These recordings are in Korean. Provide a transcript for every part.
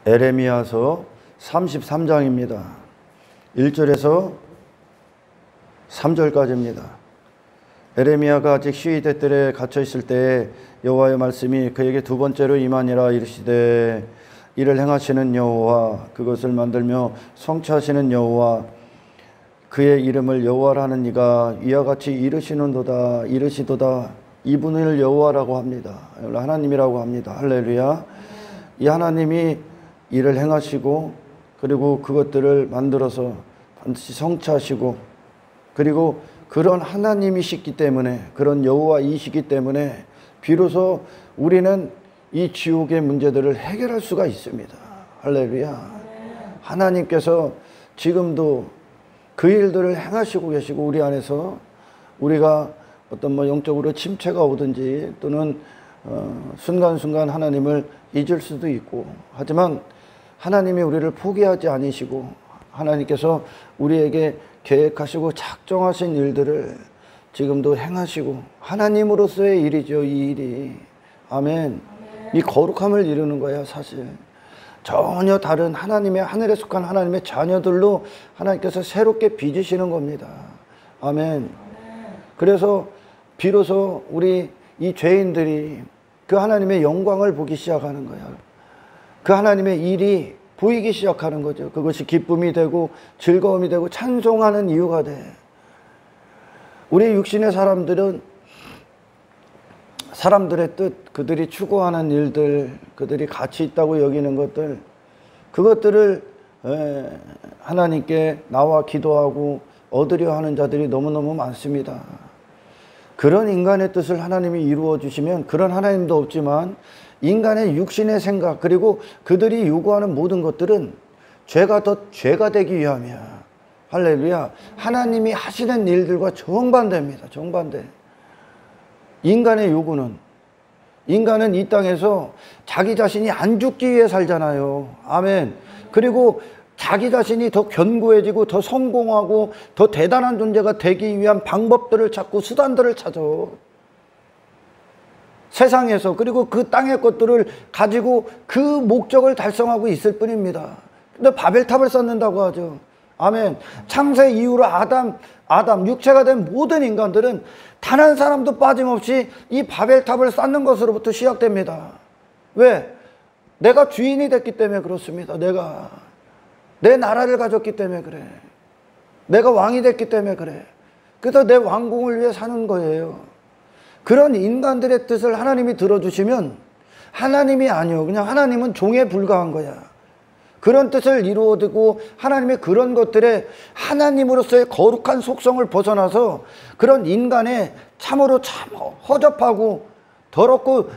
에레미야서 33장입니다. 1절에서 3절까지입니다. 에레미야가 아직 시위대 뜰에 갇혀 있을 때에 여호와의 말씀이 그에게 두 번째로 임하니라. 이르시되 이를 행하시는 여호와, 그것을 만들며 성취하시는 여호와, 그의 이름을 여호와라 하는 이가 이와 같이 이르시는도다. 이르시도다. 이분을 여호와라고 합니다. 하나님이라고 합니다. 할렐루야. 이 하나님이 일을 행하시고, 그리고 그것들을 만들어서 반드시 성취하시고, 그리고 그런 하나님이시기 때문에, 그런 여호와이시기 때문에 비로소 우리는 이 지옥의 문제들을 해결할 수가 있습니다. 할렐루야. 하나님께서 지금도 그 일들을 행하시고 계시고, 우리 안에서 우리가 어떤 영적으로 침체가 오든지 또는 순간순간 하나님을 잊을 수도 있고, 하지만 하나님이 우리를 포기하지 않으시고 하나님께서 우리에게 계획하시고 작정하신 일들을 지금도 행하시고, 하나님으로서의 일이죠, 이 일이. 아멘. 이 거룩함을 이루는 거야. 사실 전혀 다른 하나님의, 하늘에 속한 하나님의 자녀들로 하나님께서 새롭게 빚으시는 겁니다. 아멘. 그래서 비로소 우리 이 죄인들이 그 하나님의 영광을 보기 시작하는 거야. 그 하나님의 일이 보이기 시작하는 거죠. 그것이 기쁨이 되고 즐거움이 되고 찬송하는 이유가 돼. 우리 육신의 사람들은 사람들의 뜻, 그들이 추구하는 일들, 그들이 가치 있다고 여기는 것들, 그것들을 하나님께 나와 기도하고 얻으려 하는 자들이 너무너무 많습니다. 그런 인간의 뜻을 하나님이 이루어 주시면, 그런 하나님도 없지만 인간의 육신의 생각, 그리고 그들이 요구하는 모든 것들은 죄가 더 죄가 되기 위함이야. 할렐루야. 하나님이 하시는 일들과 정반대입니다. 정반대. 인간의 요구는, 인간은 이 땅에서 자기 자신이 안 죽기 위해 살잖아요. 아멘. 그리고 자기 자신이 더 견고해지고 더 성공하고 더 대단한 존재가 되기 위한 방법들을 찾고 수단들을 찾아. 세상에서, 그리고 그 땅의 것들을 가지고 그 목적을 달성하고 있을 뿐입니다. 근데 바벨탑을 쌓는다고 하죠. 아멘. 창세 이후로 아담, 육체가 된 모든 인간들은 단 한 사람도 빠짐없이 이 바벨탑을 쌓는 것으로부터 시작됩니다. 왜? 내가 주인이 됐기 때문에 그렇습니다. 내 나라를 가졌기 때문에 그래. 내가 왕이 됐기 때문에 그래. 그래서 내 왕궁을 위해 사는 거예요. 그런 인간들의 뜻을 하나님이 들어주시면, 하나님이 아니요, 그냥 하나님은 종에 불과한 거야. 그런 뜻을 이루어두고 하나님의 그런 것들에 하나님으로서의 거룩한 속성을 벗어나서 그런 인간의 참으로 참 허접하고 더럽고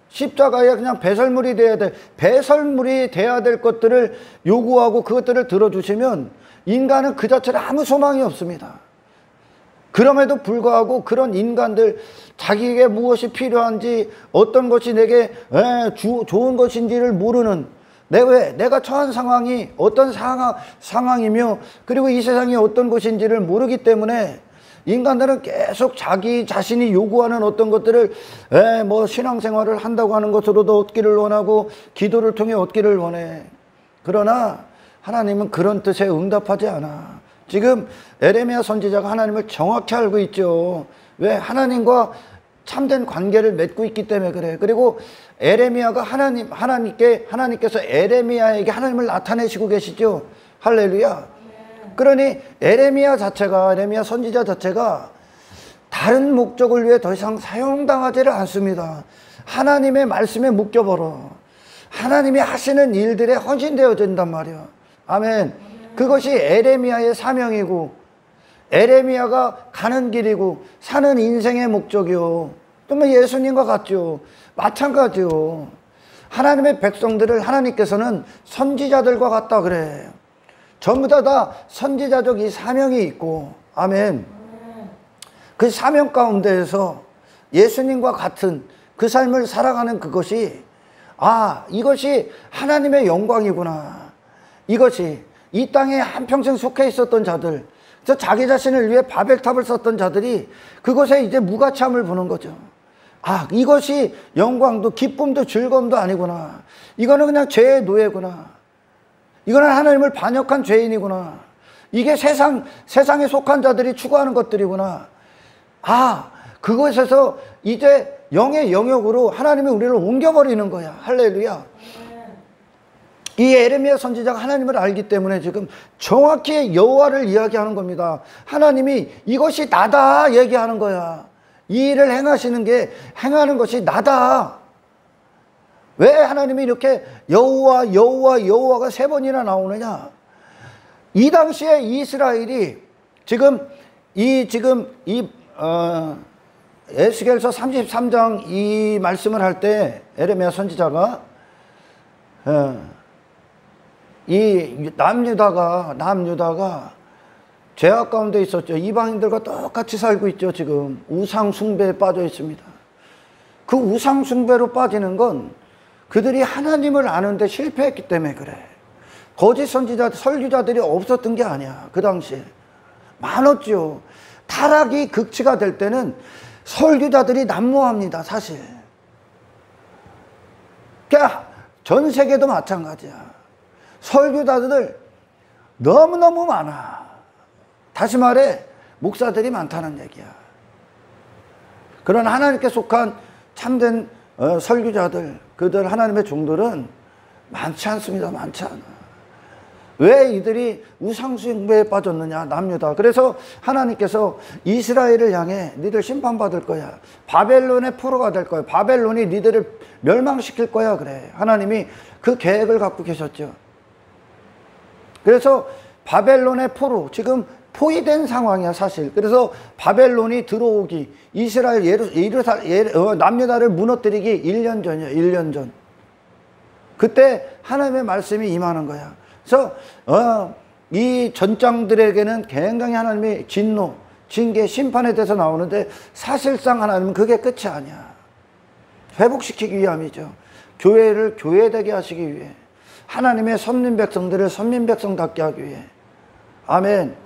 십자가에 그냥 배설물이 돼야 돼. 배설물이 돼야 될 것들을 요구하고 그것들을 들어주시면 인간은 그 자체로 아무 소망이 없습니다. 그럼에도 불구하고 그런 인간들, 자기에게 무엇이 필요한지, 어떤 것이 내게 좋은 것인지를 모르는, 내가 처한 상황이 어떤 상황이며, 그리고 이 세상이 어떤 것인지를 모르기 때문에 인간들은 계속 자기 자신이 요구하는 어떤 것들을 신앙생활을 한다고 하는 것으로도 얻기를 원하고 기도를 통해 얻기를 원해. 그러나 하나님은 그런 뜻에 응답하지 않아. 지금 에레미야 선지자가 하나님을 정확히 알고 있죠. 왜? 하나님과 참된 관계를 맺고 있기 때문에 그래. 그리고 에레미야가 하나님께서 에레미야에게 하나님을 나타내시고 계시죠. 할렐루야. 그러니 에레미야 선지자 자체가 다른 목적을 위해 더 이상 사용당하지를 않습니다. 하나님의 말씀에 묶여버려. 하나님이 하시는 일들에 헌신되어진단 말이야. 아멘. 그것이 에레미야의 사명이고, 에레미야가 가는 길이고 사는 인생의 목적이요. 정말 예수님과 같죠. 마찬가지요. 하나님의 백성들을 하나님께서는 선지자들과 같다 그래. 전부 다 선지자적 이 사명이 있고, 아멘. 그 사명 가운데에서 예수님과 같은 그 삶을 살아가는 그것이, 이것이 하나님의 영광이구나. 이것이 이 땅에 한평생 속해 있었던 자들, 자기 자신을 위해 바벨탑을 쌓던 자들이 그것에 이제 무가치함을 보는 거죠. 아, 이것이 영광도 기쁨도 즐거움도 아니구나. 이거는 그냥 죄의 노예구나. 이거는 하나님을 반역한 죄인이구나. 이게 세상에 속한 자들이 추구하는 것들이구나. 아, 그것에서 이제 영의 영역으로 하나님이 우리를 옮겨버리는 거야. 할렐루야. 이 에레미야 선지자가 하나님을 알기 때문에 지금 정확히 여호와를 이야기하는 겁니다. 하나님이 이것이 나다 얘기하는 거야. 이 일을 행하는 것이 나다. 왜 하나님이 이렇게 여호와가 3번이나 나오느냐? 이 당시에 이스라엘이 에스겔서 33장 이 말씀을 할 때 에레미야 선지자가 이 남유다가 죄악 가운데 있었죠. 이방인들과 똑같이 살고 있죠. 지금 우상 숭배에 빠져 있습니다. 그 우상 숭배로 빠지는 건 그들이 하나님을 아는데 실패했기 때문에 그래. 거짓 설교자들이 없었던 게 아니야. 그 당시에 많았죠. 타락이 극치가 될 때는 설교자들이 난무합니다. 사실 그러니까 전 세계도 마찬가지야. 설교자들 너무너무 많아. 다시 말해 목사들이 많다는 얘기야. 그런 하나님께 속한 참된 설교자들, 그들 하나님의 종들은 많지 않습니다. 많지 않아. 왜 이들이 우상숭배에 빠졌느냐? 남유다. 그래서 하나님께서 이스라엘을 향해 니들 심판받을 거야. 바벨론의 포로가 될 거야. 바벨론이 니들을 멸망시킬 거야. 그래. 하나님이 그 계획을 갖고 계셨죠. 그래서 바벨론의 포로, 지금 포위된 상황이야 사실. 그래서 바벨론이 들어오기, 이스라엘 남유다를 무너뜨리기 1년 전이야. 1년 전. 그때 하나님의 말씀이 임하는 거야. 그래서 이 전장들에게는 굉장히 하나님의 진노, 징계, 심판에 대해서 나오는데 사실상 하나님은 그게 끝이 아니야. 회복시키기 위함이죠. 교회를 교회되게 하시기 위해, 하나님의 선민 백성들을 선민 백성답게 하기 위해, 아멘.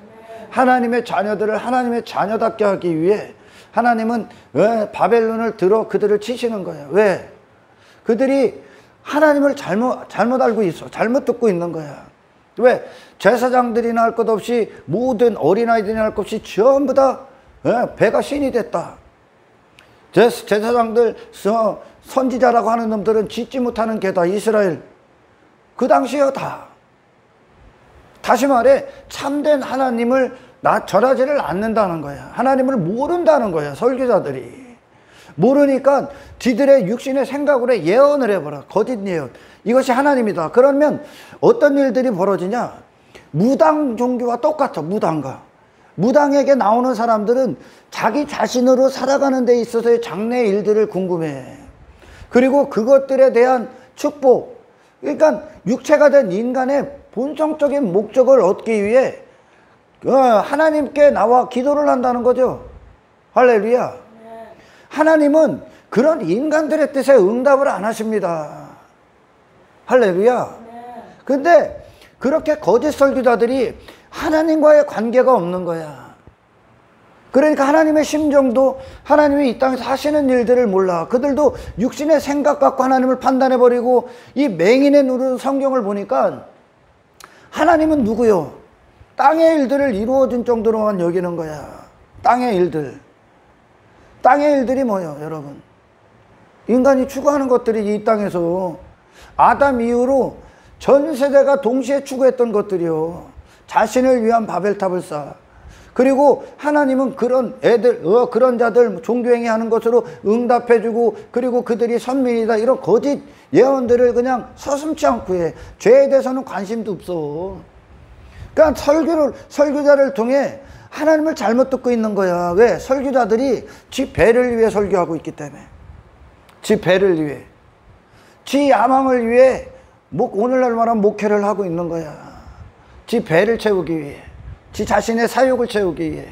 하나님의 자녀들을 하나님의 자녀답게 하기 위해 하나님은 바벨론을 들어 그들을 치시는 거예요. 왜? 그들이 하나님을 잘못 알고 있어. 잘못 듣고 있는 거야. 왜? 제사장들이나 할 것 없이, 모든 어린아이들이나 할 것 없이 전부 다 배가 신이 됐다. 제사장들, 선지자라고 하는 놈들은 짓지 못하는 개다. 이스라엘 그 당시에 다. 다시 말해 참된 하나님을 전하지를 않는다는 거야. 하나님을 모른다는 거야. 설교자들이 모르니까 지들의 육신의 생각으로 예언을 해버려. 거짓 예언. 이것이 하나님이다. 그러면 어떤 일들이 벌어지냐? 무당 종교와 똑같아. 무당에게 나오는 사람들은 자기 자신으로 살아가는 데 있어서의 장래 일들을 궁금해해. 그리고 그것들에 대한 축복, 그러니까 육체가 된 인간의 본성적인 목적을 얻기 위해 하나님께 나와 기도를 한다는 거죠. 할렐루야. 하나님은 그런 인간들의 뜻에 응답을 안 하십니다. 할렐루야. 근데 그렇게 거짓 설교자들이 하나님과의 관계가 없는 거야. 그러니까 하나님의 심정도, 하나님이 이 땅에서 하시는 일들을 몰라. 그들도 육신의 생각 갖고 하나님을 판단해버리고, 이 맹인의 눈으로 성경을 보니까 하나님은 누구요? 땅의 일들을 이루어진 정도로만 여기는 거야. 땅의 일들. 땅의 일들이 뭐예요, 여러분? 인간이 추구하는 것들이 이 땅에서 아담 이후로 전 세대가 동시에 추구했던 것들이요. 자신을 위한 바벨탑을 쌓아. 그리고 하나님은 그런 그런 자들 종교행위 하는 것으로 응답해주고, 그리고 그들이 선민이다, 이런 거짓 예언들을 그냥 서슴지 않고 해. 죄에 대해서는 관심도 없어. 그러니까 설교자를 통해 하나님을 잘못 듣고 있는 거야. 왜? 설교자들이 지 배를 위해 설교하고 있기 때문에. 지 배를 위해, 지 야망을 위해 오늘날 말하면 목회를 하고 있는 거야. 지 배를 채우기 위해, 지 자신의 사욕을 채우기 위해.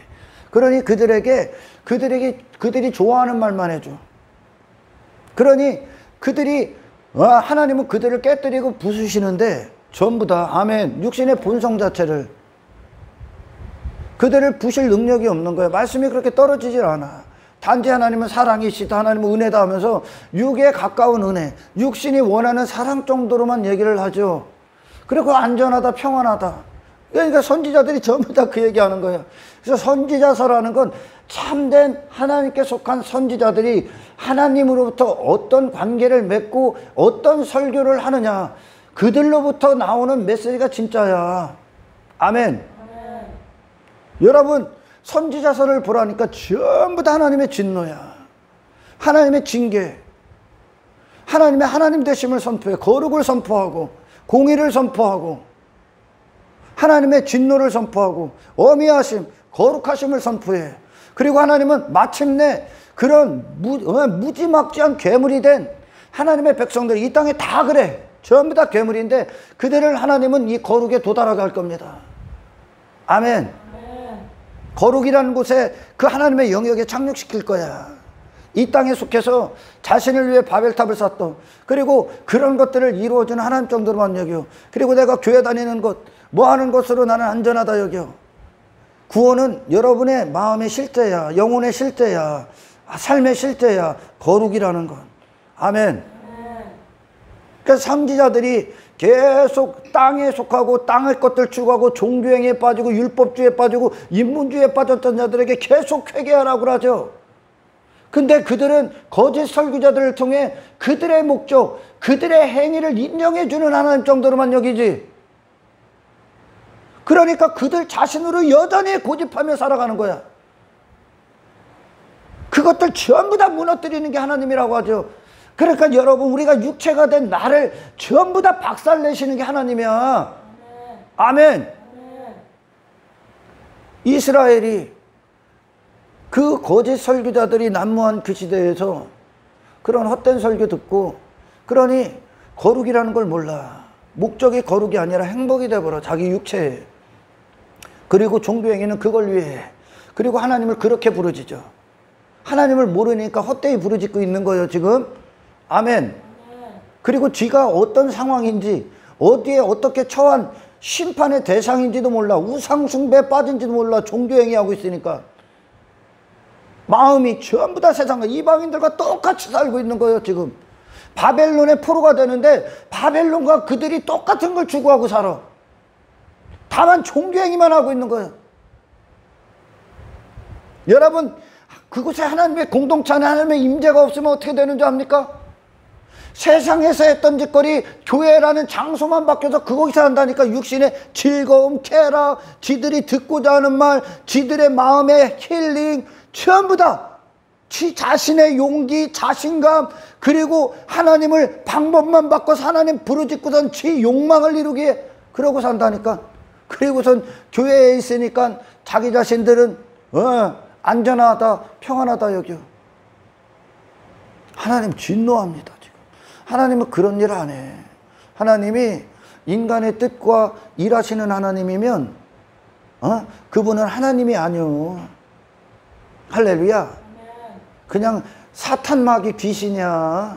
그러니 그들이 좋아하는 말만 해줘. 그러니 하나님은 그들을 깨뜨리고 부수시는데 전부 다, 아멘, 육신의 본성 자체를, 그들을 부실 능력이 없는 거야. 말씀이 그렇게 떨어지질 않아. 단지 하나님은 사랑이시다, 하나님은 은혜다 하면서 육에 가까운 은혜, 육신이 원하는 사랑 정도로만 얘기를 하죠. 그리고 안전하다, 평안하다. 그러니까 선지자들이 전부 다 그 얘기하는 거예요. 그래서 선지자서라는 건 참된 하나님께 속한 선지자들이 하나님으로부터 어떤 관계를 맺고 어떤 설교를 하느냐, 그들로부터 나오는 메시지가 진짜야. 아멘. 여러분, 선지자서를 보라니까 전부 다 하나님의 진노야. 하나님의 징계. 하나님의 하나님 되심을 선포해. 거룩을 선포하고 공의를 선포하고 하나님의 진노를 선포하고 어미하심, 거룩하심을 선포해. 그리고 하나님은 마침내 그런 무지막지한 괴물이 된 하나님의 백성들이 이 땅에 다 그래. 전부 다 괴물인데 그들을 하나님은 이 거룩에 도달하게 할 겁니다. 아멘. 거룩이라는 곳에 그 하나님의 영역에 착륙시킬 거야. 이 땅에 속해서 자신을 위해 바벨탑을 쌓던, 그리고 그런 것들을 이루어주는 하나님 정도로만 여겨. 그리고 내가 교회 다니는 것, 뭐 하는 것으로 나는 안전하다 여겨. 구원은 여러분의 마음의 실제야. 영혼의 실제야. 삶의 실제야. 거룩이라는 건. 아멘. 그래서 선지자들이 계속 땅에 속하고 땅의 것들 추구하고 종교행위에 빠지고 율법주의에 빠지고 인문주의에 빠졌던 자들에게 계속 회개하라고 그러죠. 근데 그들은 거짓 설교자들을 통해 그들의 목적, 그들의 행위를 인정해 주는 하나님 정도로만 여기지. 그러니까 그들 자신으로 여전히 고집하며 살아가는 거야. 그것들 전부 다 무너뜨리는 게 하나님이라고 하죠. 그러니까 여러분, 우리가 육체가 된 나를 전부 다 박살내시는 게 하나님이야. 아멘. 이스라엘이 그 거짓 설교자들이 난무한 그 시대에서 그런 헛된 설교 듣고, 그러니 거룩이라는 걸 몰라. 목적이 거룩이 아니라 행복이 돼버려, 자기 육체에. 그리고 종교행위는 그걸 위해. 그리고 하나님을 그렇게 부르짖어. 하나님을 모르니까 헛되이 부르짖고 있는 거예요 지금. 아멘. 그리고 쥐가 어떤 상황인지, 어디에 어떻게 처한 심판의 대상인지도 몰라. 우상숭배에 빠진지도 몰라. 종교행위하고 있으니까. 마음이 전부 다 세상과 이방인들과 똑같이 살고 있는 거예요 지금. 바벨론의 포로가 되는데 바벨론과 그들이 똑같은 걸 추구하고 살아. 다만 종교행위만 하고 있는 거예요. 여러분, 그곳에 하나님의 공동체 안에 하나님의 임재가 없으면 어떻게 되는 줄 압니까? 세상에서 했던 짓거리, 교회라는 장소만 바뀌어서 그곳에서 한다니까. 육신의 즐거움, 쾌락, 지들이 듣고자 하는 말, 지들의 마음의 힐링, 전부 다 지 자신의 용기, 자신감, 그리고 하나님을 방법만 바꿔서 하나님 부르짖고선 지 욕망을 이루기에 그러고 산다니까. 그리고선 교회에 있으니까 자기 자신들은 안전하다, 평안하다 여겨. 하나님 진노합니다 지금. 하나님은 그런 일 안 해. 하나님이 인간의 뜻과 일하시는 하나님이면 그분은 하나님이 아니오. 할렐루야. 그냥 사탄 마귀 귀신이야.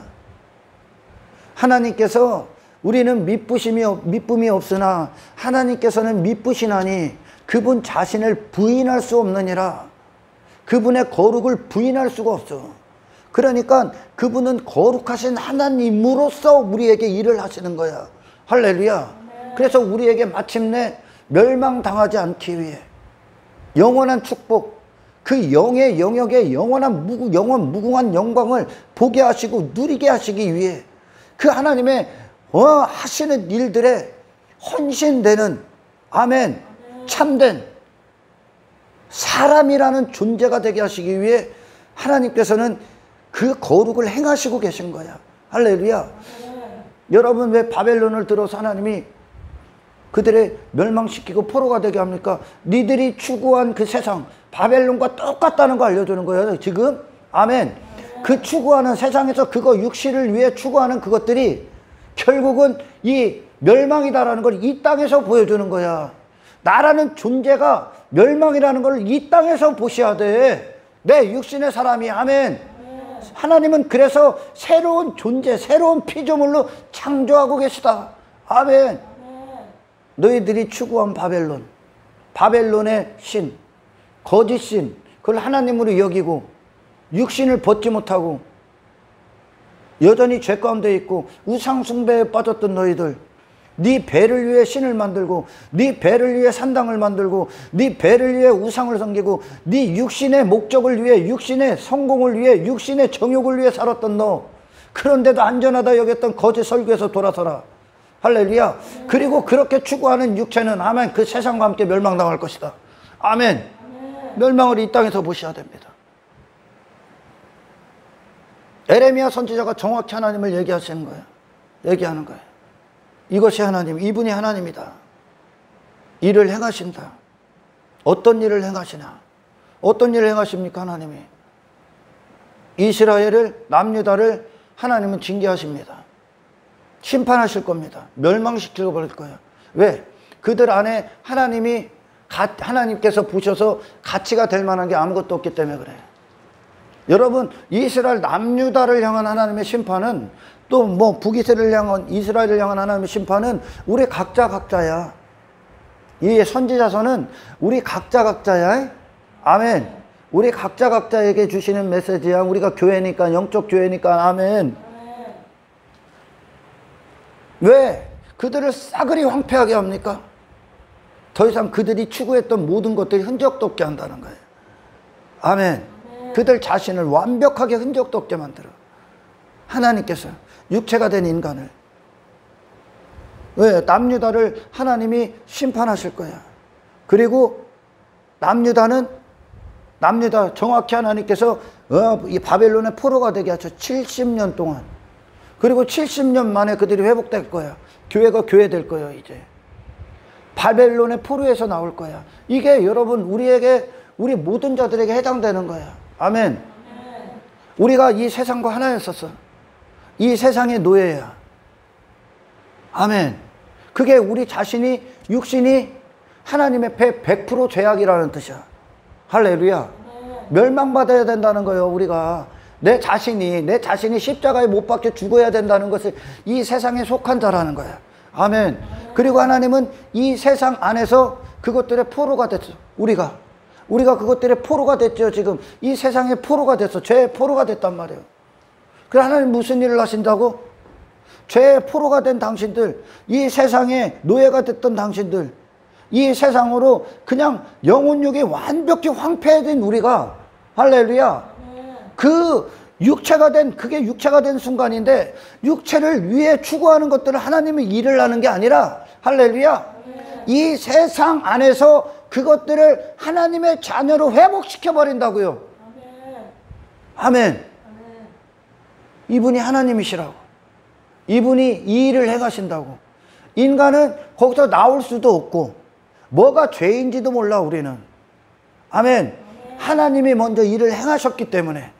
하나님께서 우리는 미쁨이 없으나 하나님께서는 미쁘시나니 그분 자신을 부인할 수 없느니라. 그분의 거룩을 부인할 수가 없어. 그러니까 그분은 거룩하신 하나님으로서 우리에게 일을 하시는 거야. 할렐루야. 그래서 우리에게 마침내 멸망당하지 않기 위해 영원한 축복, 그 영의 영역의 영원 무궁한 영광을 보게 하시고 누리게 하시기 위해 그 하나님의 하시는 일들에 헌신되는, 아멘, 참된 사람이라는 존재가 되게 하시기 위해 하나님께서는 그 거룩을 행하시고 계신 거야. 할렐루야. 여러분, 왜 바벨론을 들어서 하나님이 그들의 멸망시키고 포로가 되게 합니까? 니들이 추구한 그 세상, 바벨론과 똑같다는 거 알려주는 거예요 지금. 아멘. 그 추구하는 세상에서 그거 육신을 위해 추구하는 그것들이 결국은 이 멸망이다라는 걸 이 땅에서 보여주는 거야. 나라는 존재가 멸망이라는 걸 이 땅에서 보셔야 돼. 내 육신의 사람이. 아멘. 하나님은 그래서 새로운 존재, 새로운 피조물로 창조하고 계시다. 아멘. 너희들이 추구한 바벨론, 바벨론의 신, 거짓 신, 그걸 하나님으로 여기고 육신을 벗지 못하고 여전히 죄 가운데 있고 우상 숭배에 빠졌던 너희들, 네 배를 위해 신을 만들고 네 배를 위해 산당을 만들고 네 배를 위해 우상을 섬기고 네 육신의 목적을 위해, 육신의 성공을 위해, 육신의 정욕을 위해 살았던 너, 그런데도 안전하다 여겼던 거짓 설교에서 돌아서라. 할렐루야. 그리고 그렇게 추구하는 육체는 아멘, 그 세상과 함께 멸망당할 것이다. 아멘. 멸망을 이 땅에서 보셔야 됩니다. 에레미야 선지자가 정확히 하나님을 얘기하시는 거예요. 얘기하는 거예요. 이것이 하나님, 이분이 하나님이다. 일을 행하신다. 어떤 일을 행하시나? 어떤 일을 행하십니까? 하나님이 이스라엘을, 남유다를 하나님은 징계하십니다. 심판하실 겁니다. 멸망시키려 버릴 거예요. 왜? 그들 안에 하나님께서 보셔서 가치가 될 만한 게 아무것도 없기 때문에 그래요. 여러분, 이스라엘 남유다를 향한 하나님의 심판은, 또 뭐 북이스라엘을 향한, 이스라엘을 향한 하나님의 심판은 우리 각자야. 이 선지자서는 우리 각자야. 아멘. 우리 각자에게 주시는 메시지야. 우리가 교회니까, 영적 교회니까. 아멘. 왜? 그들을 싸그리 황폐하게 합니까? 더 이상 그들이 추구했던 모든 것들이 흔적도 없게 한다는 거예요. 아멘. 그들 자신을 완벽하게 흔적도 없게 만들어. 하나님께서 육체가 된 인간을. 왜? 남유다를 하나님이 심판하실 거야. 그리고 남유다 정확히 하나님께서 이 바벨론의 포로가 되게 하셔. 70년 동안. 그리고 70년 만에 그들이 회복될 거야. 교회가 교회될 거예요. 이제 바벨론의 포로에서 나올 거야. 이게 여러분 우리 모든 자들에게 해당되는 거야. 아멘. 우리가 이 세상과 하나였었어. 이 세상의 노예야. 아멘. 그게 우리 자신이, 육신이 하나님의 100% 죄악이라는 뜻이야. 할렐루야. 멸망받아야 된다는 거예요. 우리가 내 자신이 십자가에 못 박혀 죽어야 된다는 것을 이 세상에 속한 자라는 거야. 아멘. 그리고 하나님은 이 세상 안에서 그것들의 포로가 됐어. 우리가 그것들의 포로가 됐죠. 지금 이 세상의 포로가 됐어. 죄의 포로가 됐단 말이에요. 그래, 하나님 무슨 일을 하신다고? 죄의 포로가 된 당신들, 이 세상의 노예가 됐던 당신들, 이 세상으로 그냥 영혼육이 완벽히 황폐해진 우리가, 할렐루야, 그게 육체가 된 순간인데, 육체를 위해 추구하는 것들을 하나님이 일을 하는 게 아니라, 할렐루야, 이 세상 안에서 그것들을 하나님의 자녀로 회복시켜 버린다고요. 아멘. 이분이 하나님이시라고. 이분이 이 일을 행하신다고. 인간은 거기서 나올 수도 없고, 뭐가 죄인지도 몰라. 우리는. 아멘. 하나님이 먼저 일을 행하셨기 때문에,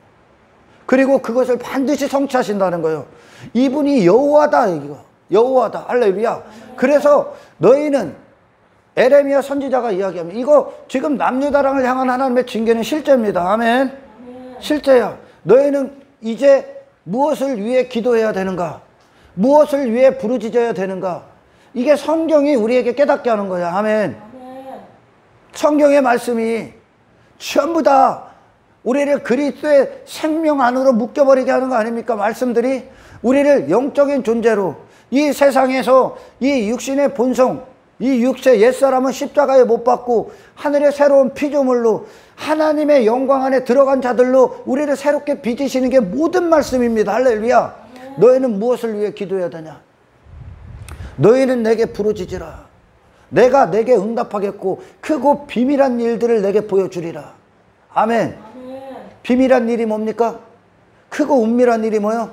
그리고 그것을 반드시 성취하신다는 거예요. 이분이 여호와다. 이거 여호와다. 할렐루야. 그래서 너희는, 에레미야 선지자가 이야기합니다. 이거 지금 남유다랑을 향한 하나님의 징계는 실제입니다. 아멘. 실제야. 너희는 이제 무엇을 위해 기도해야 되는가? 무엇을 위해 부르짖어야 되는가? 이게 성경이 우리에게 깨닫게 하는 거야. 아멘. 성경의 말씀이 전부 다 우리를 그리스도의 생명 안으로 묶여버리게 하는 거 아닙니까? 말씀들이 우리를 영적인 존재로, 이 세상에서 이 육신의 본성, 이 육체 옛사람은 십자가에 못 박고 하늘의 새로운 피조물로 하나님의 영광 안에 들어간 자들로 우리를 새롭게 빚으시는 게 모든 말씀입니다. 할렐루야. 너희는 무엇을 위해 기도해야 되냐? 너희는 내게 부르짖으라. 내가 내게 응답하겠고 크고 비밀한 일들을 내게 보여주리라. 아멘. 비밀한 일이 뭡니까? 크고 은밀한 일이 뭐요?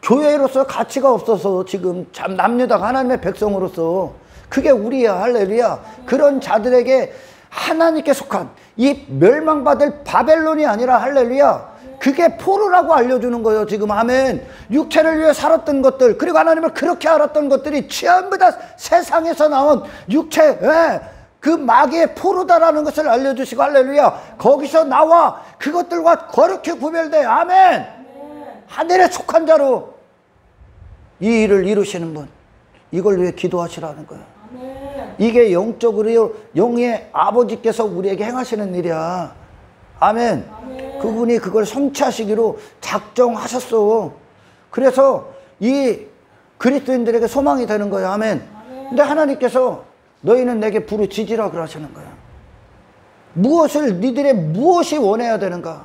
교회로서 가치가 없어서 지금 참 남유다가 하나님의 백성으로서 그게 우리야. 할렐루야. 그런 자들에게 하나님께 속한 이 멸망받을 바벨론이 아니라, 할렐루야, 그게 포로라고 알려주는 거예요. 지금. 아멘. 육체를 위해 살았던 것들, 그리고 하나님을 그렇게 알았던 것들이 전부 다 세상에서 나온 육체, 그 마귀의 포로다라는 것을 알려주시고, 할렐루야, 거기서 나와 그것들과 거룩히 구별돼. 아멘. 하늘에 속한 자로 이 일을 이루시는 분, 이걸 위해 기도하시라는 거예요. 이게 영적으로 영의 아버지께서 우리에게 행하시는 일이야. 아멘. 그 그분이 그걸 성취하시기로 작정하셨어. 그래서 이 그리스도인들에게 소망이 되는 거예요. 아멘. 근데 하나님께서 너희는 내게 부르짖으라 그러시는 거예요. 니들의 무엇이 원해야 되는가?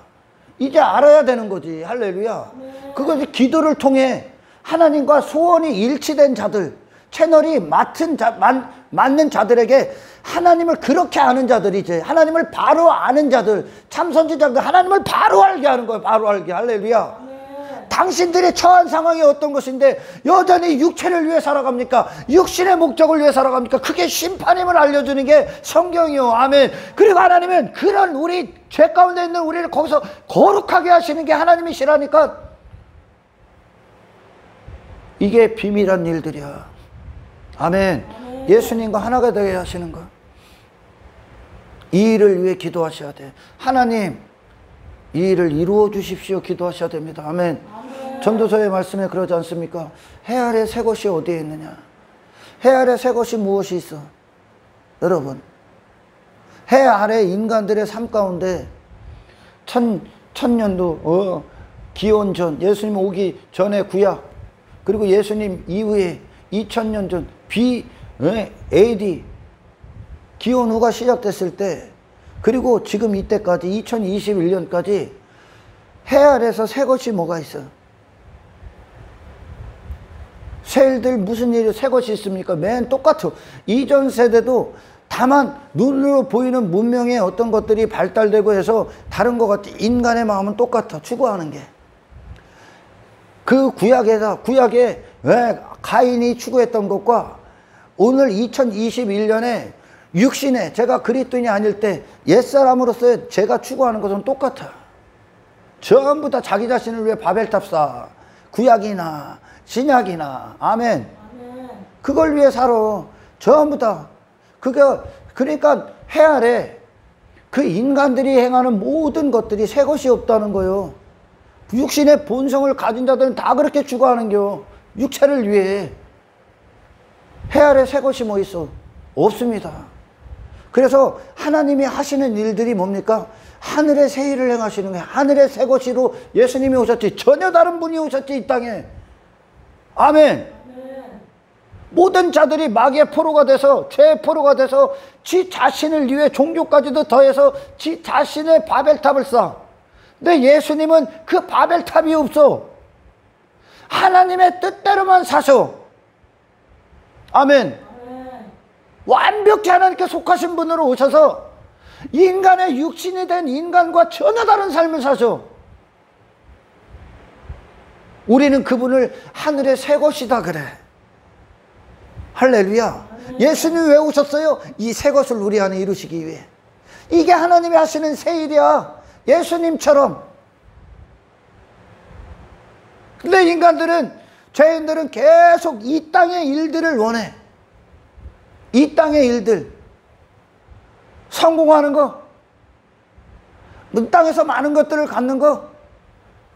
이제 알아야 되는 거지. 할렐루야. 그것이 기도를 통해 하나님과 소원이 일치된 자들, 채널이 맞는 자들에게 하나님을 그렇게 아는 자들이지. 하나님을 바로 아는 자들, 참선지자들, 하나님을 바로 알게 하는 거예요. 바로 알게. 할렐루야. 당신들의 처한 상황이 어떤 것인데 여전히 육체를 위해 살아갑니까? 육신의 목적을 위해 살아갑니까? 그게 심판임을 알려주는 게 성경이요. 아멘. 그리고 하나님은 그런 우리 죄 가운데 있는 우리를 거기서 거룩하게 하시는 게 하나님이시라니까. 이게 비밀한 일들이야. 아멘. 예수님과 하나가 되게 하시는 거. 이 일을 위해 기도하셔야 돼. 하나님, 이 일을 이루어 주십시오. 기도하셔야 됩니다. 아멘. 전도서의 말씀에 그러지 않습니까? 해 아래 새 것이 어디에 있느냐? 해 아래 새 것이 무엇이 있어? 여러분, 해 아래 인간들의 삶 가운데 천년도 기원 전, 예수님 오기 전에 구약, 그리고 예수님 이후에 2000년 전 AD 기원 후가 시작됐을 때, 그리고 지금 이때까지 2021년까지 해 아래서 새 것이 뭐가 있어? 새 일들 무슨 일이 새 것이 있습니까? 맨 똑같아. 이전 세대도 다만 눈으로 보이는 문명의 어떤 것들이 발달되고 해서 다른 것 같아. 인간의 마음은 똑같아. 추구하는 게. 그 구약에 왜 가인이 추구했던 것과 오늘 2021년에 육신에 제가 그리스도인이 아닐 때 옛사람으로서 제가 추구하는 것은 똑같아. 전부 다 자기 자신을 위해 바벨탑 쌓아. 구약이나 신약이나. 아멘. 그걸 위해 살아. 전부 다. 그러니까 해 아래 그 인간들이 행하는 모든 것들이 새 것이 없다는 거예요. 육신의 본성을 가진 자들은 다 그렇게 추구하는 겨. 육체를 위해. 해 아래 새 것이 뭐 있어? 없습니다. 그래서 하나님이 하시는 일들이 뭡니까? 하늘의 새 일을 행하시는 거예요. 하늘의 새 것이로 예수님이 오셨지. 전혀 다른 분이 오셨지, 이 땅에. 아멘. 모든 자들이 마귀의 포로가 돼서, 죄의 포로가 돼서 지 자신을 위해 종교까지도 더해서 지 자신의 바벨탑을 쌓아. 근데 예수님은 그 바벨탑이 없어. 하나님의 뜻대로만 사셔. 아멘. 완벽히 하나님께 속하신 분으로 오셔서 인간의 육신이 된 인간과 전혀 다른 삶을 사셔. 우리는 그분을 하늘의 새 것이다 그래. 할렐루야. 예수님이 왜 오셨어요? 이 새 것을 우리 안에 이루시기 위해. 이게 하나님이 하시는 새 일이야. 예수님처럼. 근데 인간들은, 죄인들은 계속 이 땅의 일들을 원해. 이 땅의 일들. 성공하는 거, 이 땅에서 많은 것들을 갖는 거,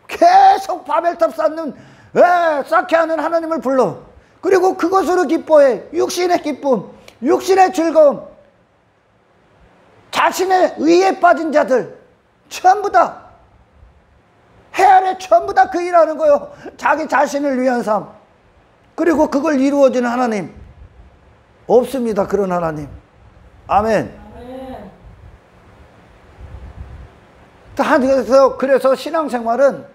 계속 바벨탑 쌓게 하는 하나님을 불러. 그리고 그것으로 기뻐해. 육신의 기쁨, 육신의 즐거움. 자신의 의에 빠진 자들 전부 다 해 아래 전부 다 그 일하는 거요. 자기 자신을 위한 삶. 그리고 그걸 이루어지는 하나님 없습니다. 그런 하나님. 아멘. 그래서 신앙생활은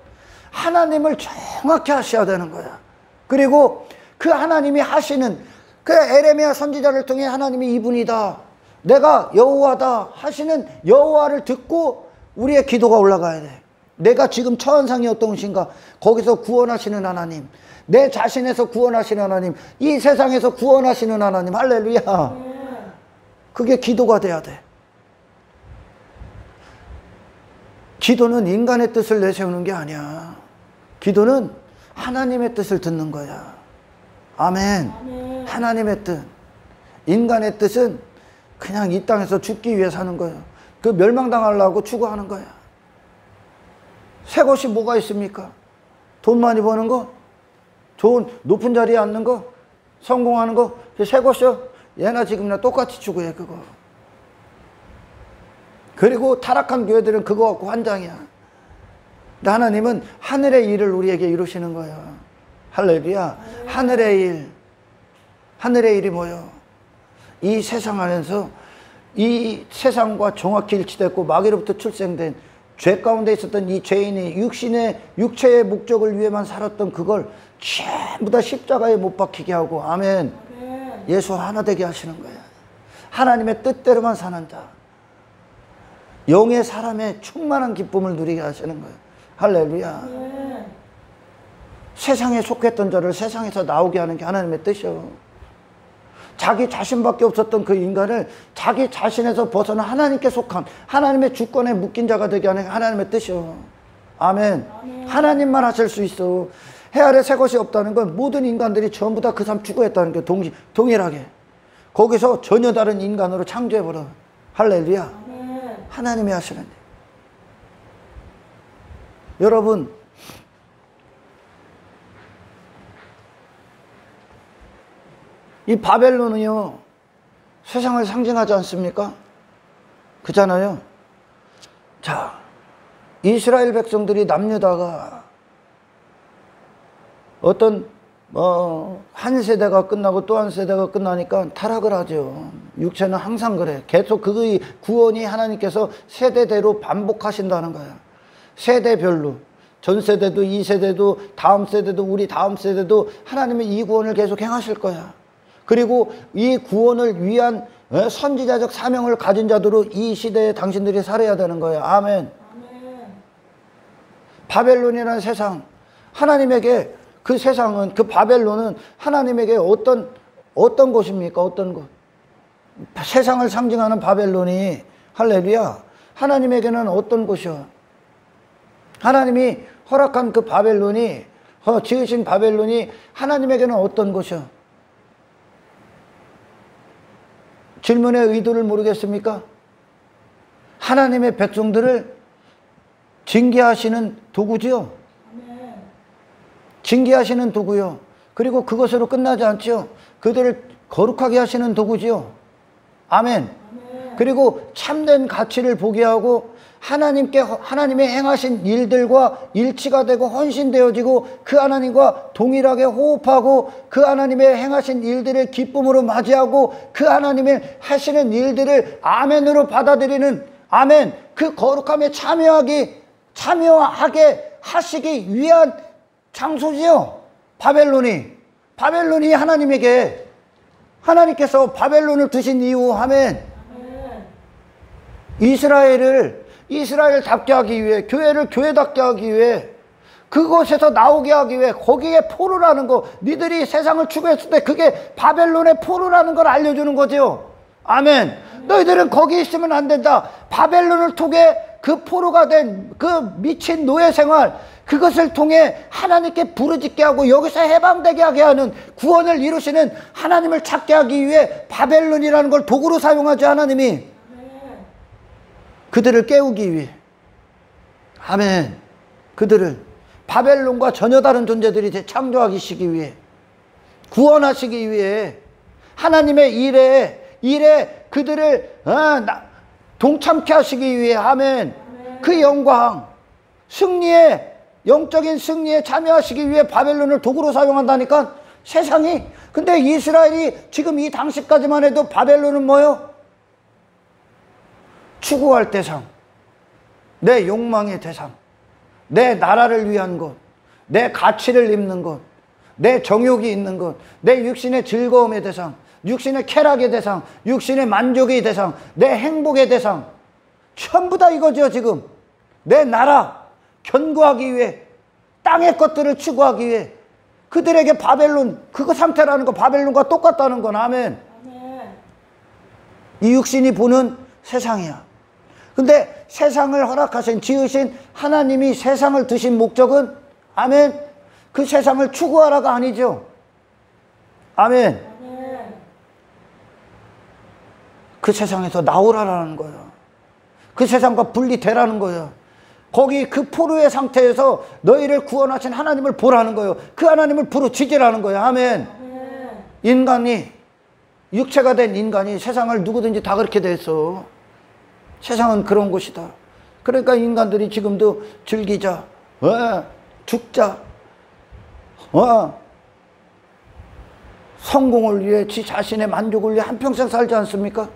하나님을 정확히 하셔야 되는 거야. 그리고 그 하나님이 하시는, 그 에레미야 선지자를 통해 하나님이 이분이다, 내가 여호와다 하시는 여호와를 듣고 우리의 기도가 올라가야 돼. 내가 지금 처한 상이 어떤 것인가, 거기서 구원하시는 하나님, 내 자신에서 구원하시는 하나님, 이 세상에서 구원하시는 하나님. 할렐루야. 그게 기도가 돼야 돼. 기도는 인간의 뜻을 내세우는 게 아니야. 기도는 하나님의 뜻을 듣는 거야. 아멘. 아멘. 하나님의 뜻. 인간의 뜻은 그냥 이 땅에서 죽기 위해 사는 거야. 그 멸망당하려고 추구하는 거야. 새 것이 뭐가 있습니까? 돈 많이 버는 거, 좋은 높은 자리에 앉는 거, 성공하는 거, 새 것이요. 예나 지금이나 똑같이 추구해 그거. 그리고 타락한 교회들은 그거 갖고 환장이야. 근데 하나님은 하늘의 일을 우리에게 이루시는 거예요. 할렐루야. 하늘의 일. 하늘의 일이 뭐예요? 이 세상 안에서 이 세상과 정확히 일치됐고 마귀로부터 출생된 죄 가운데 있었던 이 죄인이 육체의 목적을 위해만 살았던 그걸 전부 다 십자가에 못 박히게 하고, 아멘. 예수와 하나 되게 하시는 거예요. 하나님의 뜻대로만 사는 자, 영의 사람의 충만한 기쁨을 누리게 하시는 거예요. 할렐루야. 세상에 속했던 자를 세상에서 나오게 하는 게 하나님의 뜻이요. 자기 자신밖에 없었던 그 인간을 자기 자신에서 벗어나 하나님께 속한 하나님의 주권에 묶인 자가 되게 하는 게 하나님의 뜻이요. 아멘. 하나님만 하실 수 있어. 해 아래 새 것이 없다는 건 모든 인간들이 전부 다 그 삶 추구했다는 게 동일하게. 거기서 전혀 다른 인간으로 창조해버려. 할렐루야. 하나님이 하시는 일. 여러분, 이 바벨론은요, 세상을 상징하지 않습니까? 그잖아요. 자, 이스라엘 백성들이 남유다가 어떤 한 세대가 끝나고 또 한 세대가 끝나니까 타락을 하죠. 육체는 항상 그래. 계속 그 구원이 하나님께서 세대대로 반복하신다는 거야. 세대별로. 전 세대도, 이 세대도, 다음 세대도, 우리 다음 세대도 하나님의 이 구원을 계속 행하실 거야. 그리고 이 구원을 위한 선지자적 사명을 가진 자들로 이 시대에 당신들이 살아야 되는 거예요. 아멘. 바벨론이라는 세상, 하나님에게 그 세상은, 그 바벨론은 하나님에게 어떤 곳입니까? 어떤 곳? 세상을 상징하는 바벨론이, 할렐루야, 하나님에게는 어떤 곳이요? 하나님이 허락한 그 바벨론이, 지으신 바벨론이 하나님에게는 어떤 곳이요? 질문의 의도를 모르겠습니까? 하나님의 백성들을 징계하시는 도구지요. 징계하시는 도구요. 그리고 그것으로 끝나지 않죠. 그들을 거룩하게 하시는 도구지요. 아멘. 그리고 참된 가치를 보게 하고 하나님의 행하신 일들과 일치가 되고 헌신되어지고 그 하나님과 동일하게 호흡하고 그 하나님의 행하신 일들을 기쁨으로 맞이하고 그 하나님의 하시는 일들을 아멘으로 받아들이는, 아멘, 그 거룩함에 참여하게 하시기 위한 장소지요. 바벨론이 하나님께서 바벨론을 두신 이유, 아멘. 이스라엘답게 하기 위해, 교회를 교회답게 하기 위해, 그곳에서 나오게 하기 위해, 거기에 포로라는 거, 니들이 세상을 추구했을 때 그게 바벨론의 포로라는 걸 알려주는 거죠. 아멘. 너희들은 거기 있으면 안 된다. 바벨론을 통해 그 포로가 된 그 미친 노예 생활, 그것을 통해 하나님께 부르짖게 하고 여기서 해방되게 하게 하는, 구원을 이루시는 하나님을 찾게 하기 위해 바벨론이라는 걸 도구로 사용하죠. 하나님이 그들을 깨우기 위해, 아멘, 그들을 바벨론과 전혀 다른 존재들이 창조하시기 위해, 구원하시기 위해, 하나님의 일에 그들을 동참케 하시기 위해, 아멘, 그 영광, 영적인 승리에 참여하시기 위해 바벨론을 도구로 사용한다니까. 세상이. 근데 이스라엘이 지금 이 당시까지만 해도 바벨론은 뭐요? 추구할 대상, 내 욕망의 대상, 내 나라를 위한 것, 내 가치를 입는 것, 내 정욕이 있는 것, 내 육신의 즐거움의 대상, 육신의 쾌락의 대상, 육신의 만족의 대상, 내 행복의 대상, 전부 다 이거죠. 지금 내 나라 견고하기 위해, 땅의 것들을 추구하기 위해 그들에게 바벨론, 그거 상태라는 거 바벨론과 똑같다는 건, 아멘. 이 육신이 보는 세상이야. 근데 세상을 허락하신, 지으신 하나님이 세상을 두신 목적은, 아멘, 그 세상을 추구하라가 아니죠. 아멘. 그 세상에서 나오라라는 거예요. 그 세상과 분리되라는 거예요. 거기 그 포로의 상태에서 너희를 구원하신 하나님을 보라는 거예요. 그 하나님을 부르짖으라는 거예요. 아멘. 인간이, 육체가 된 인간이 세상을 누구든지 다 그렇게 됐어. 세상은 그런 곳이다. 그러니까 인간들이 지금도 즐기자, 죽자, 성공을 위해 지 자신의 만족을 위해 한평생 살지 않습니까?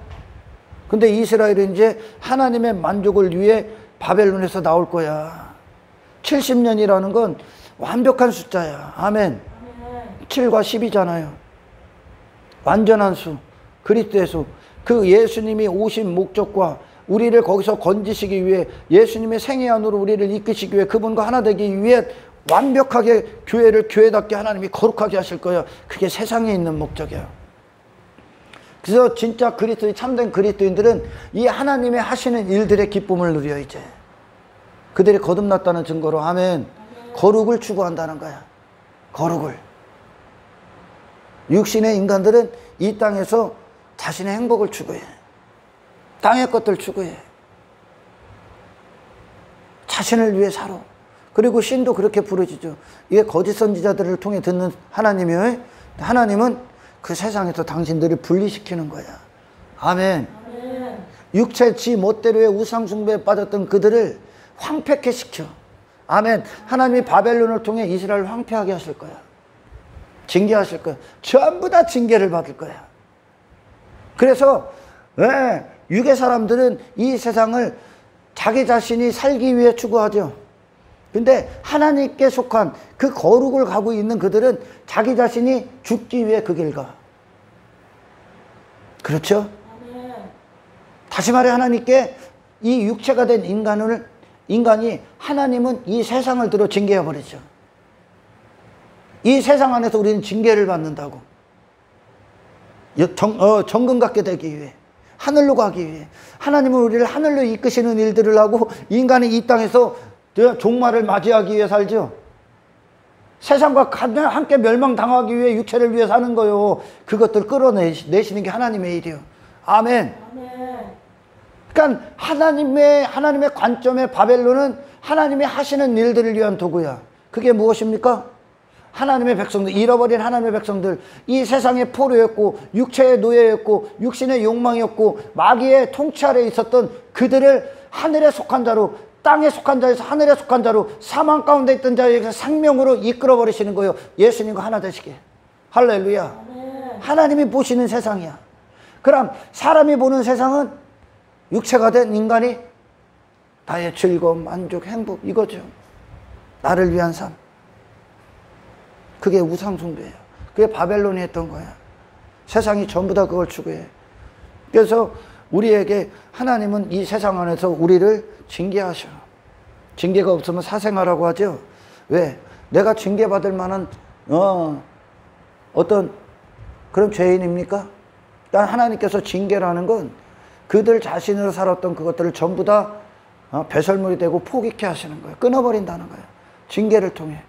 근데 이스라엘은 이제 하나님의 만족을 위해 바벨론에서 나올 거야. 70년이라는 건 완벽한 숫자야. 아멘. 7과 10이잖아요. 완전한 수, 그리스도의 수. 그 예수님이 오신 목적과 우리를 거기서 건지시기 위해, 예수님의 생애 안으로 우리를 이끄시기 위해, 그분과 하나 되기 위해 완벽하게 교회를 교회답게 하나님이 거룩하게 하실 거예요. 그게 세상에 있는 목적이에요. 그래서 진짜 그리스도의 참된 그리스도인들은 이 하나님의 하시는 일들의 기쁨을 누려. 이제 그들이 거듭났다는 증거로, 아멘, 거룩을 추구한다는 거야. 거룩을. 육신의 인간들은 이 땅에서 자신의 행복을 추구해. 땅의 것들 추구해. 자신을 위해 살아. 그리고 신도 그렇게 부르시죠. 이게 거짓 선지자들을 통해 듣는 하나님이에요. 하나님은 그 세상에서 당신들을 분리시키는 거야. 아멘. 아멘. 육체 지 멋대로의 우상 숭배에 빠졌던 그들을 황폐케 시켜. 아멘. 하나님이 바벨론을 통해 이스라엘을 황폐하게 하실 거야. 징계하실 거야. 전부 다 징계를 받을 거야. 그래서 유괴 사람들은 이 세상을 자기 자신이 살기 위해 추구하죠. 근데 하나님께 속한 그 거룩을 가고 있는 그들은 자기 자신이 죽기 위해 그 길 가. 그렇죠? 다시 말해, 하나님께 이 육체가 된 인간이, 하나님은 이 세상을 들어 징계해 버리죠. 이 세상 안에서 우리는 징계를 받는다고. 정금 갖게 되기 위해, 하늘로 가기 위해, 하나님은 우리를 하늘로 이끄시는 일들을 하고 인간이 이 땅에서 종말을 맞이하기 위해 살죠. 세상과 함께 멸망당하기 위해 육체를 위해 사는 거요. 그것들 끌어내시는 게 하나님의 일이요. 아멘. 아멘. 그러니까 하나님의 관점의 바벨론은 하나님이 하시는 일들을 위한 도구야. 그게 무엇입니까? 하나님의 백성들, 잃어버린 하나님의 백성들, 이 세상의 포로였고 육체의 노예였고 육신의 욕망이었고 마귀의 통치 아래에 있었던 그들을 하늘에 속한 자로, 땅에 속한 자에서 하늘에 속한 자로, 사망 가운데 있던 자에게서 생명으로 이끌어 버리시는 거예요. 예수님과 하나 되시게. 할렐루야. 아멘. 하나님이 보시는 세상이야. 그럼 사람이 보는 세상은 육체가 된 인간이 나의 즐거움, 만족, 행복, 이거죠. 나를 위한 삶. 그게 우상숭배예요. 그게 바벨론이 했던 거야. 세상이 전부 다 그걸 추구해. 그래서 우리에게 하나님은 이 세상 안에서 우리를 징계하셔. 징계가 없으면 사생아라고 하죠. 왜? 내가 징계받을 만한 어떤 그런 죄인입니까? 일단 하나님께서 징계라는 건 그들 자신으로 살았던 그것들을 전부 다 배설물이 되고 포기케 하시는 거예요. 끊어버린다는 거예요. 징계를 통해.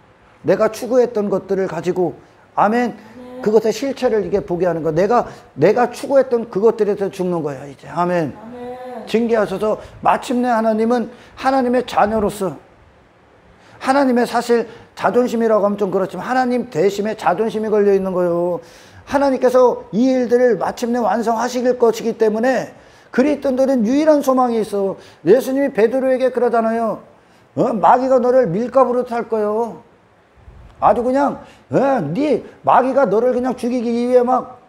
내가 추구했던 것들을 가지고, 아멘, 그것의 실체를 이게 보게 하는 거. 내가 추구했던 그것들에서 죽는 거야, 이제. 아멘. 징계하셔서 마침내 하나님은 하나님의 자녀로서, 하나님의 사실 자존심이라고 하면 좀 그렇지만 하나님 대심에 자존심이 걸려 있는 거예요. 하나님께서 이 일들을 마침내 완성하실 것이기 때문에 그리스도인들은 유일한 소망이 있어. 예수님이 베드로에게 그러잖아요. 마귀가 너를 밀가부로 탈 거예요. 아주 그냥 네 마귀가 너를 그냥 죽이기 위해 막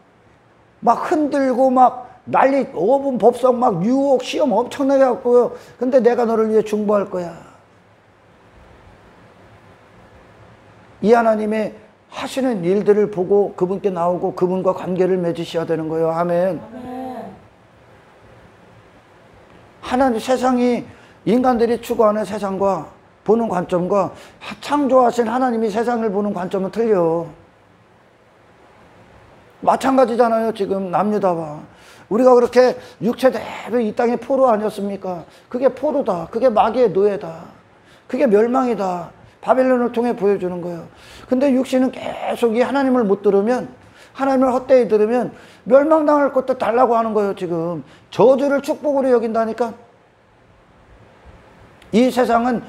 흔들고 막 난리, 오분 법석 막 유혹 시험 엄청나게 갖고요. 근데 내가 너를 위해 중보할 거야. 이 하나님의 하시는 일들을 보고 그분께 나오고 그분과 관계를 맺으셔야 되는 거예요. 아멘. 하나님, 세상이, 인간들이 추구하는 세상과 보는 관점과 창조하신 하나님이 세상을 보는 관점은 틀려. 마찬가지잖아요. 지금 남유다 봐. 우리가 그렇게 육체대로 이 땅의 포로 아니었습니까? 그게 포로다. 그게 마귀의 노예다. 그게 멸망이다. 바벨론을 통해 보여주는 거예요. 근데 육신은 계속 이 하나님을 못 들으면, 하나님을 헛되이 들으면 멸망당할 것도 달라고 하는 거예요. 지금 저주를 축복으로 여긴다니까. 이 세상은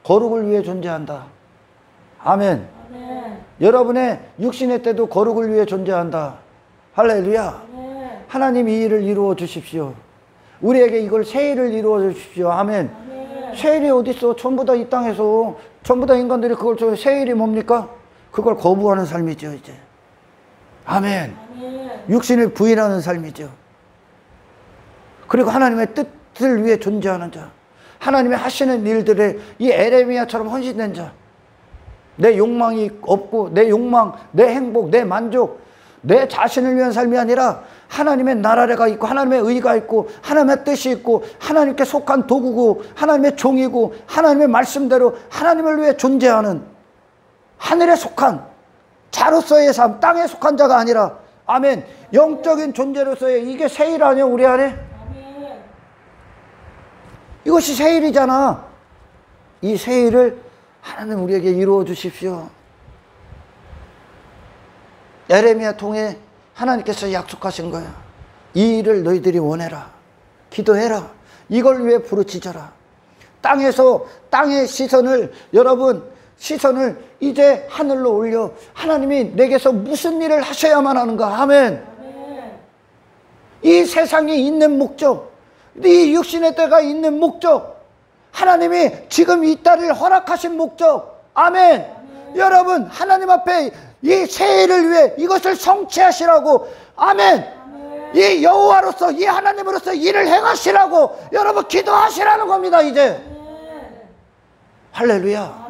거룩을 위해 존재한다. 아멘. 아멘. 여러분의 육신의 때도 거룩을 위해 존재한다. 할렐루야. 아멘. 하나님 이 일을 이루어 주십시오. 우리에게 이걸 새 일을 이루어 주십시오. 아멘. 아멘. 새 일이 어디 있어? 전부 다 이 땅에서 전부 다 인간들이 그걸 저 세일이 뭡니까? 그걸 거부하는 삶이죠, 이제. 아멘. 육신을 부인하는 삶이죠. 그리고 하나님의 뜻을 위해 존재하는 자. 하나님의 하시는 일들에 이 에레미야처럼 헌신된 자. 내 욕망이 없고 내 욕망, 내 행복, 내 만족, 내 자신을 위한 삶이 아니라 하나님의 나라가 있고 하나님의 의가 있고 하나님의 뜻이 있고 하나님께 속한 도구고 하나님의 종이고 하나님의 말씀대로 하나님을 위해 존재하는 하늘에 속한 자로서의 삶, 땅에 속한 자가 아니라 아멘, 영적인 존재로서의 이게 세일 아니야 우리 안에? 이것이 세일이잖아. 이 세일을 하나님 우리에게 이루어 주십시오. 에레미야 통해 하나님께서 약속하신 거야. 이 일을 너희들이 원해라. 기도해라. 이걸 위해 부르짖어라. 땅에서 땅의 시선을 여러분 시선을 이제 하늘로 올려 하나님이 내게서 무슨 일을 하셔야만 하는가. 아멘. 이 세상에 있는 목적, 이 육신의 때가 있는 목적, 하나님이 지금 이 딸을 허락하신 목적. 아멘. 여러분 하나님 앞에 이 세일을 위해 이것을 성취하시라고. 아멘. 이 여호와로서 이 하나님으로서 일을 행하시라고 여러분 기도하시라는 겁니다. 이제 할렐루야.